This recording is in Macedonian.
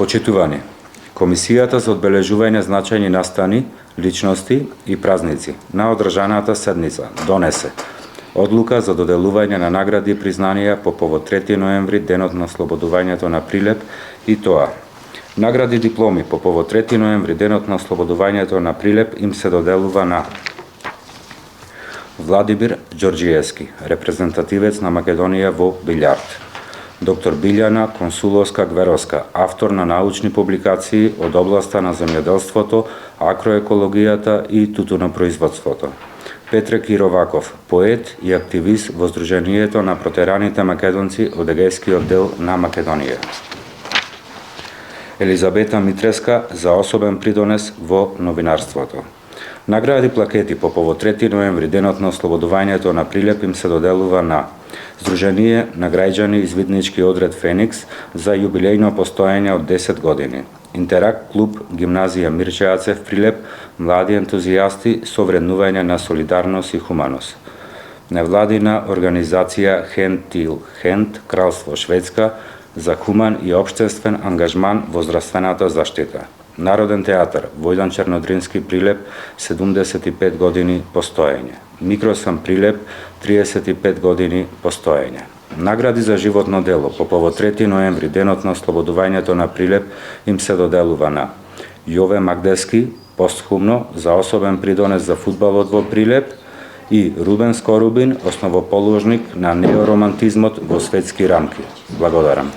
Почитувани, Комисијата за одбележување значајни настани, личности и празници на одржаната седница донесе одлука за доделување на награди и признанија по повод 3 ноември, денот на ослободувањето на Прилеп, и тоа: награди дипломи по повод 3 ноември, денот на ослободувањето на Прилеп, им се доделува на Владимир Ѓорѓиевски, репрезентативец на Македонија во билјард; доктор Билјана Консуловска-Гверовска, автор на научни публикации од областа на земјоделството, агроекологијата и тутунопроизводството; Петре Кироваков, поет и активист во Сдруженијето на протераните македонци од Егејскиот дел на Македонија; Елизабета Митреска за особен придонес во новинарството. Награди плакети по повод 3 ноември, денот на ослободувањето на Прилеп, им се доделува на Сдружение на граѓани Извиднички одред Феникс за јубилејно постоење од 10 години; Интеракт клуб Гимназија Мирче Ацев Прилеп, млади ентузијасти со вреднување на солидарност и хуманост; невладина организација Hand til Hand, Кралство Шведска, за хуман и општествен ангажман во здравствената заштита; Народен театар Војдан Чернодрински Прилеп, 75 години постоење; Микросан Прилеп, 35 години постоење. Награди за животно дело по повод 3 ноември, денот на ослободувањето на Прилеп, им се доделува на Јове Магдески, постхумно, за особен придонес за фудбалот во Прилеп, и Рубен Скорубин, основоположник на неоромантизмот во светски рамки. Благодарам.